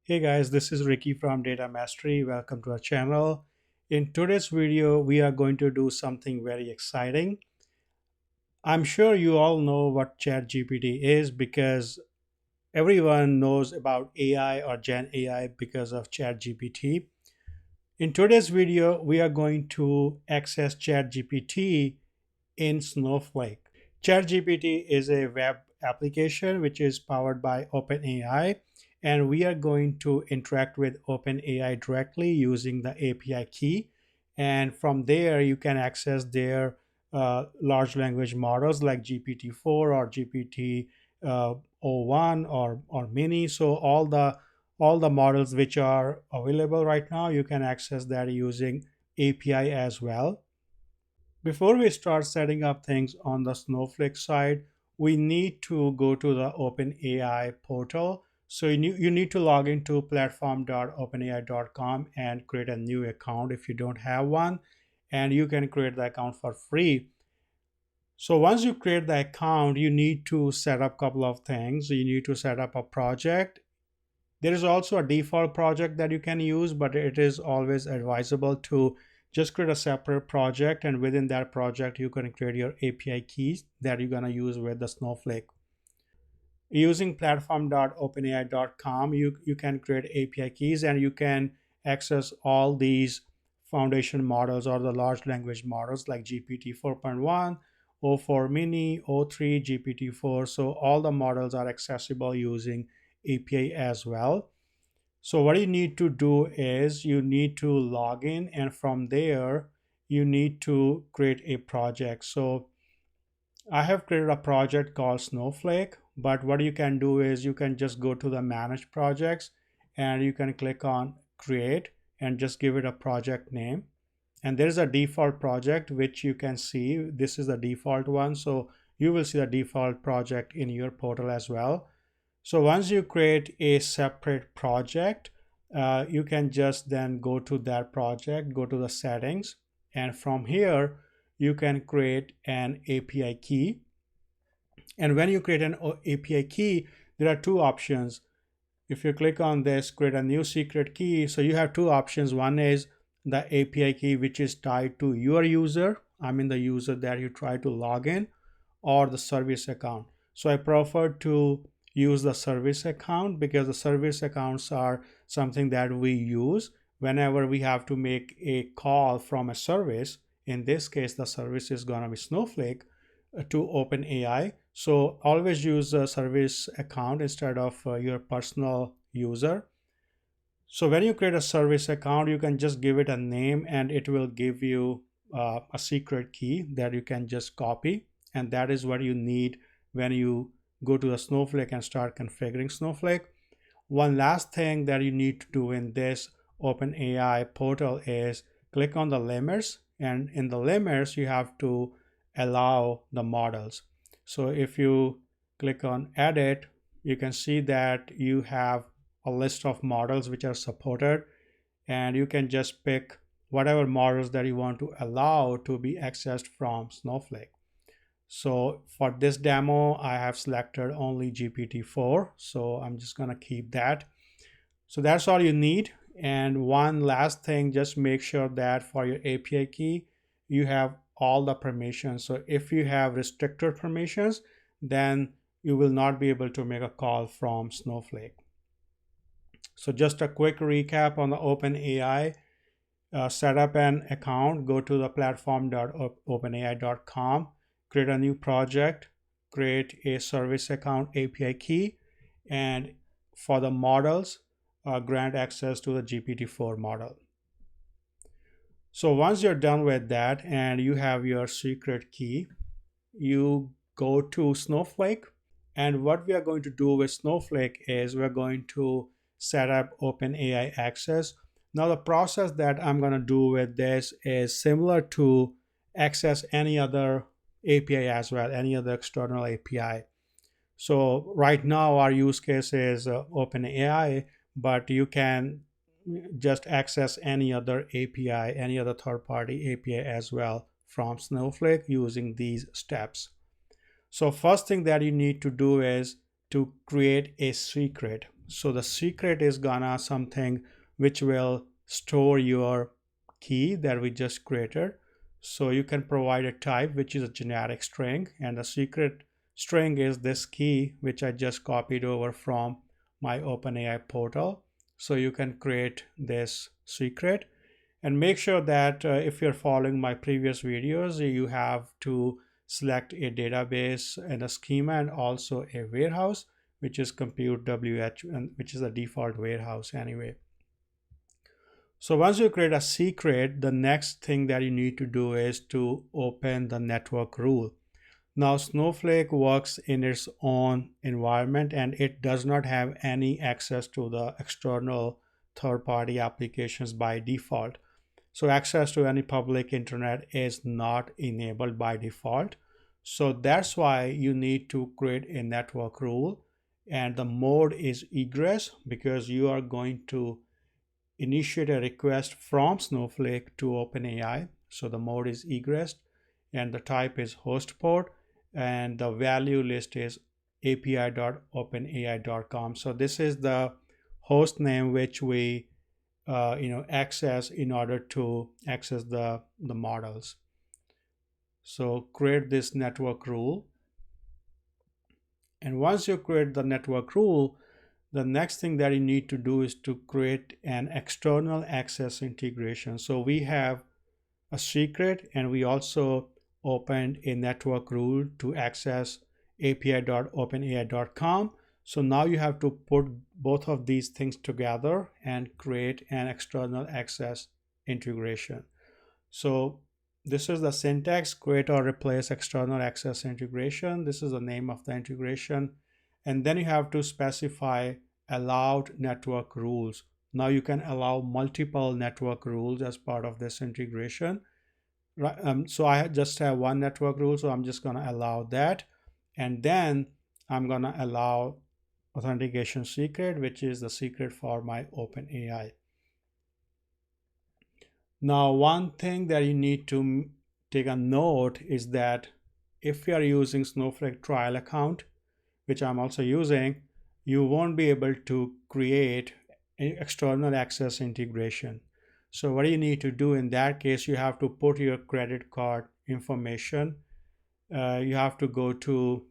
Hey guys, this is Ricky from Data Mastery. Welcome to our channel. In today's video, we are going to do something very exciting. I'm sure you all know what ChatGPT is because everyone knows about AI or Gen AI because of ChatGPT. In today's video, we are going to access ChatGPT in Snowflake. ChatGPT is a web application which is powered by OpenAI, and we are going to interact with OpenAI directly using the API key. And from there, you can access their large language models like GPT-4 or GPT o1 or Mini. So all the models which are available right now, you can access that using API as well. Before we start setting up things on the Snowflake side, we need to go to the OpenAI portal. So you need to log into platform.openai.com and create a new account if you don't have one. And you can create the account for free. So once you create the account, you need to set up a couple of things. You need to set up a project. There is also a default project that you can use, but it is always advisable to just create a separate project, and within that project you can create your API keys that you're going to use with the Snowflake. Using platform.openai.com, you can create API keys and you can access all these foundation models or the large language models like GPT 4.1, O4 Mini, O3, GPT-4. So all the models are accessible using API as well. So what you need to do is you need to log in, and from there you need to create a project. So I have created a project called Snowflake, but what you can do is you can just go to the manage projects and you can click on create and just give it a project name. And there is a default project which you can see. This is the default one. So you will see the default project in your portal as well. So once you create a separate project, you can just then go to that project, go to the settings, and from here you can create an API key. And when you create an API key, there are two options. If you click on this, create a new secret key, so you have two options. One is the API key which is tied to your user, I mean the user that you try to log in, or the service account. So I prefer to use the service account because the service accounts are something that we use whenever we have to make a call from a service. In this case, the service is going to be Snowflake to OpenAI. So always use a service account instead of your personal user. So when you create a service account, you can just give it a name and it will give you a secret key that you can just copy. And that is what you need when you go to the Snowflake and start configuring Snowflake. One last thing that you need to do in this OpenAI portal is click on the limits, and in the limits you have to allow the models. So if you click on edit, you can see that you have a list of models which are supported, and you can just pick whatever models that you want to allow to be accessed from Snowflake. So for this demo, I have selected only GPT-4. So I'm just going to keep that. So that's all you need. And one last thing, just make sure that for your API key, you have all the permissions. So if you have restricted permissions, then you will not be able to make a call from Snowflake. So just a quick recap on the OpenAI. Set up an account, go to the platform.openai.com, create a new project, create a service account API key, and for the models, grant access to the GPT-4 model. So once you're done with that and you have your secret key, you go to Snowflake. And what we are going to do with Snowflake is we're going to set up OpenAI access. Now the process that I'm going to do with this is similar to access any other API as well, any other external API. So right now our use case is OpenAI, but you can just access any other API, any other third-party API as well from Snowflake using these steps. So first thing that you need to do is to create a secret. So the secret is gonna something which will store your key that we just created. So you can provide a type which is a generic string, and the secret string is this key which I just copied over from my OpenAI portal. So you can create this secret, and make sure that if you're following my previous videos, you have to select a database and a schema and also a warehouse, which is compute WH, and which is the default warehouse anyway. So once you create a secret, the next thing that you need to do is to open the network rule. Now Snowflake works in its own environment and it does not have any access to the external third-party applications by default. So access to any public internet is not enabled by default. So that's why you need to create a network rule, and the mode is egress, because you are going to initiate a request from Snowflake to OpenAI. So the mode is egress, and the type is host port, and the value list is api.openai.com. So this is the host name which we access in order to access the models. So create this network rule, and once you create the network rule, the next thing that you need to do is to create an external access integration. So we have a secret, and we also opened a network rule to access api.openai.com. So now you have to put both of these things together and create an external access integration. So this is the syntax: create or replace external access integration. This is the name of the integration. And then you have to specify allowed network rules. Now you can allow multiple network rules as part of this integration. Right, so I just have one network rule, so I'm just going to allow that. And then I'm going to allow authentication secret, which is the secret for my OpenAI. Now, one thing that you need to take a note is that if you are using Snowflake trial account, which I'm also using, you won't be able to create an external access integration. So what you need to do in that case, you have to put your credit card information. You have to go to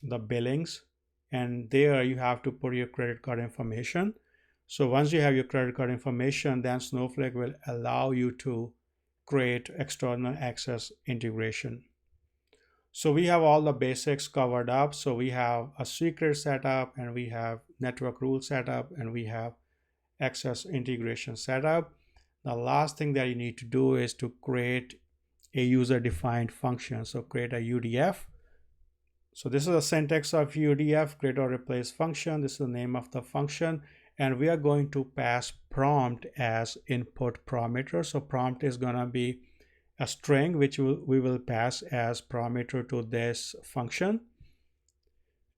the billings, and there you have to put your credit card information. So once you have your credit card information, then Snowflake will allow you to create external access integration. So we have all the basics covered up. So we have a secret setup, and we have network rule setup, and we have access integration setup. The last thing that you need to do is to create a user defined function. So create a UDF. So this is the syntax of UDF, create or replace function. This is the name of the function, and we are going to pass prompt as input parameter. So prompt is going to be a string which we will pass as parameter to this function,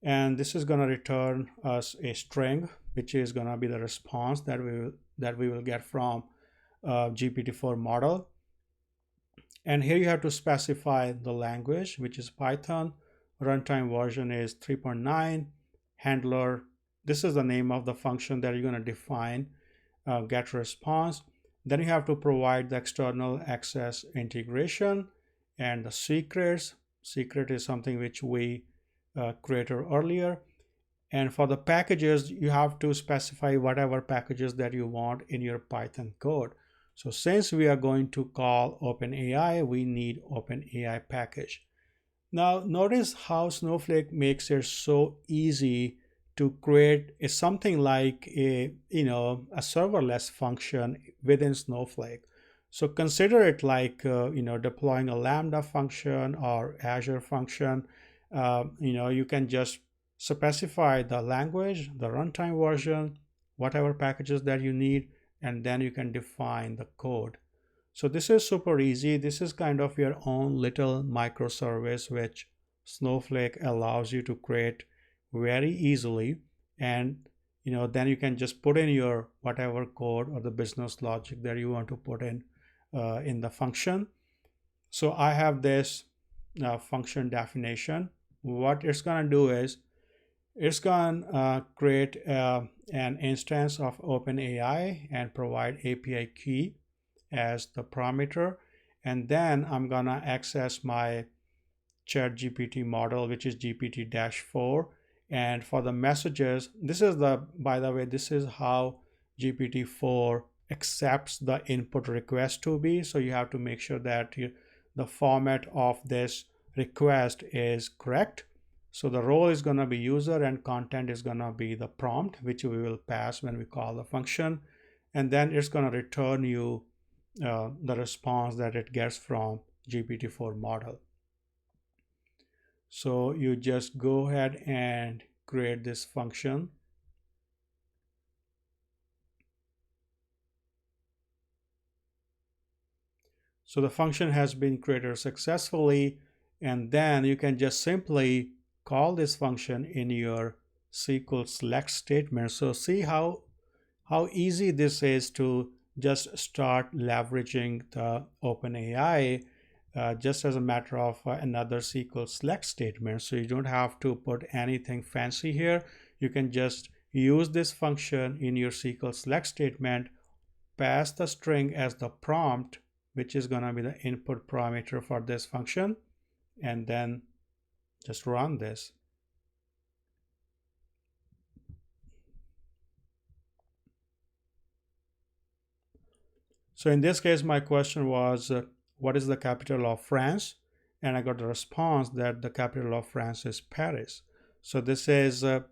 and this is going to return us a string which is going to be the response that we will get from GPT-4 model. And here you have to specify the language, which is Python. Runtime version is 3.9. Handler, this is the name of the function that you're going to define. Get response. Then you have to provide the external access integration and the secrets. Secret is something which we created earlier. And for the packages, you have to specify whatever packages that you want in your Python code. So since we are going to call OpenAI, we need OpenAI package. Now notice how Snowflake makes it so easy to create something like a serverless function within Snowflake. So consider it like deploying a Lambda function or Azure function. You can just specify the language, the runtime version, whatever packages that you need, and then you can define the code. So this is super easy. This is kind of your own little microservice which Snowflake allows you to create very easily, and then you can just put in your whatever code or the business logic that you want to put in the function. So I have this function definition. What it's going to do is It's going to create an instance of OpenAI and provide API key as the parameter. And then I'm going to access my ChatGPT model, which is GPT-4. And for the messages, this is by the way, this is how GPT-4 accepts the input request to be. So you have to make sure that the format of this request is correct. So the role is going to be user and content is going to be the prompt, which we will pass when we call the function. And then it's going to return you the response that it gets from GPT-4 model. So you just go ahead and create this function. So the function has been created successfully, and then you can just simply call this function in your SQL select statement. So see how easy this is to just start leveraging the OpenAI just as a matter of another SQL select statement. So you don't have to put anything fancy here. You can just use this function in your SQL select statement, pass the string as the prompt, which is going to be the input parameter for this function, and then just run this. So in this case, my question was, what is the capital of France? And I got a response that the capital of France is Paris. So this is a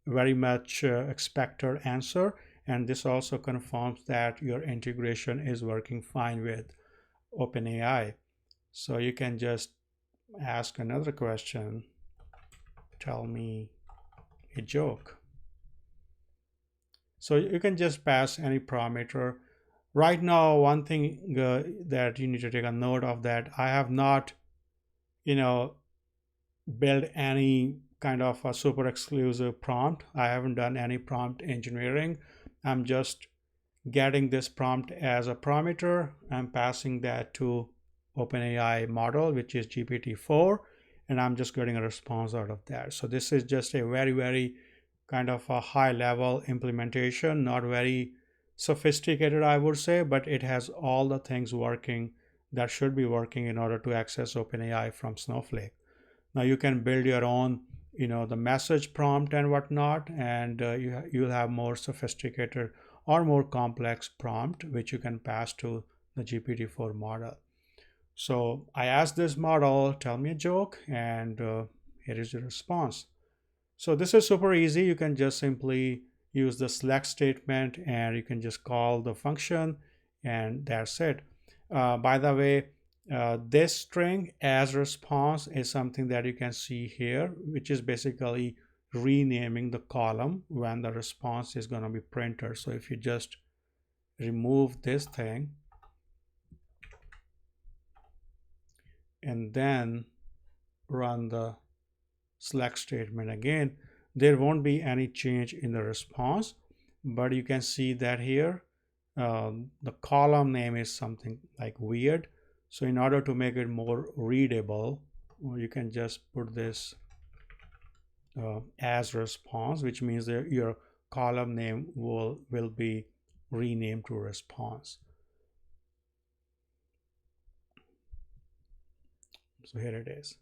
very much expected answer. And this also confirms that your integration is working fine with OpenAI. So you can just ask another question. Tell me a joke. So you can just pass any parameter. Right now, one thing that you need to take a note of that I have not, built any kind of a super exclusive prompt. I haven't done any prompt engineering. I'm just getting this prompt as a parameter. I'm passing that to OpenAI model, which is GPT-4, and I'm just getting a response out of that. So this is just a very, very kind of a high level implementation, not very sophisticated, I would say, but it has all the things working that should be working in order to access OpenAI from Snowflake. Now you can build your own, the message prompt and whatnot, and you'll have more sophisticated or more complex prompt, which you can pass to the GPT-4 model. So I asked this model, tell me a joke, and here is the response. So this is super easy. You can just simply use the select statement and you can just call the function and that's it. By the way, this string as response is something that you can see here, which is basically renaming the column when the response is going to be printed. So if you just remove this thing and then run the select statement again, there won't be any change in the response, but you can see that here the column name is something like weird. So in order to make it more readable, you can just put this as response, which means that your column name will be renamed to response. So here it is.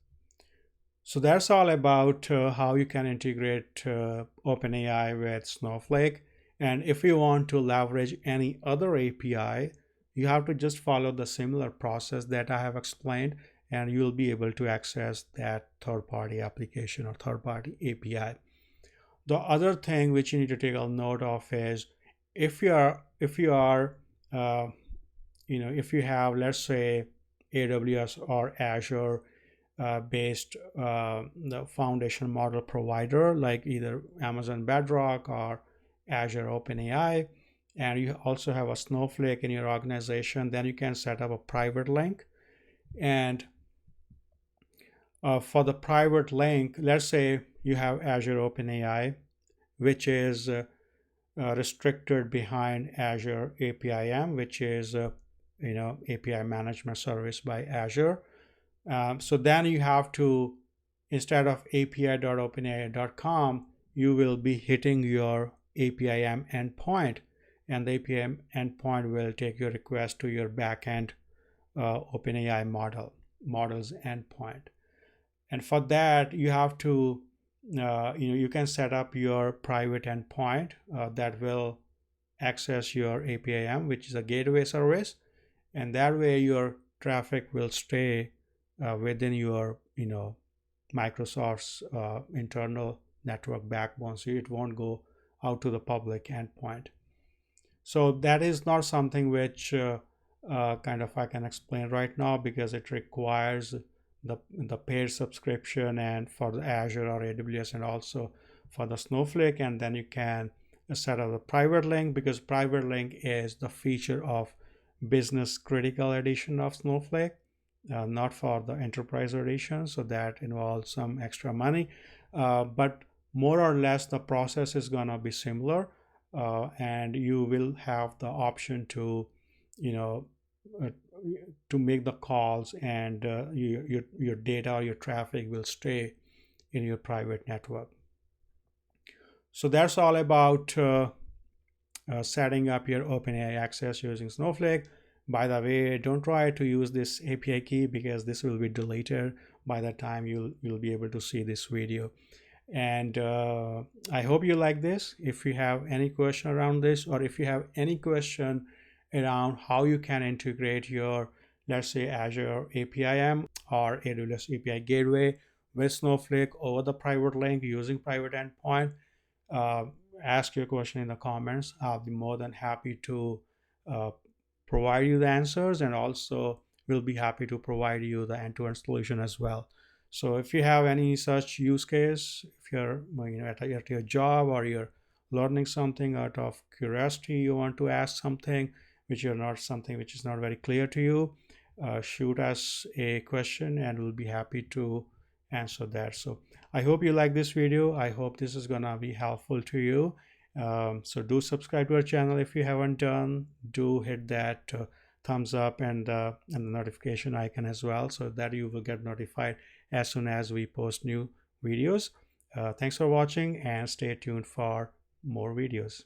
So that's all about how you can integrate OpenAI with Snowflake. And if you want to leverage any other API, you have to just follow the similar process that I have explained, and you'll be able to access that third-party application or third-party API. The other thing which you need to take a note of is if you have, let's say, AWS or Azure based the foundation model provider like either Amazon Bedrock or Azure OpenAI, and you also have a Snowflake in your organization, then you can set up a private link. And for the private link, let's say you have Azure OpenAI, which is restricted behind Azure APIM, which is API management service by Azure. So then you have to, instead of api.openai.com, you will be hitting your API endpoint, and the API endpoint will take your request to your backend OpenAI models endpoint. And for that, you have to you can set up your private endpoint that will access your APIM, which is a gateway service, and that way your traffic will stay within your Microsoft's internal network backbone, so it won't go out to the public endpoint. So that is not something which kind of I can explain right now, because it requires the paid subscription, and for the Azure or AWS, and also for the Snowflake. And then you can set up a private link, because private link is the feature of business critical edition of Snowflake, not for the enterprise edition. So that involves some extra money, but more or less the process is gonna be similar, and you will have the option to you know uh, to make the calls, and your data or your traffic will stay in your private network. So that's all about setting up your OpenAI access using Snowflake. By the way, don't try to use this API key, because this will be deleted by the time you'll be able to see this video. And I hope you like this. If you have any question around this, or if you have any question around how you can integrate your, let's say, Azure APIM or AWS API Gateway with Snowflake over the private link using private endpoint, uh, ask your question in the comments. I'll be more than happy to uh, provide you the answers, and also we'll be happy to provide you the end-to-end solution as well. So if you have any such use case, if you're at your job, or you're learning something out of curiosity, you want to ask something which is not very clear to you, shoot us a question and we'll be happy to answer that. So I hope you like this video. I hope this is gonna be helpful to you. So do subscribe to our channel if you haven't done. Do hit that thumbs up and the notification icon as well, so that you will get notified as soon as we post new videos. Thanks for watching, and stay tuned for more videos.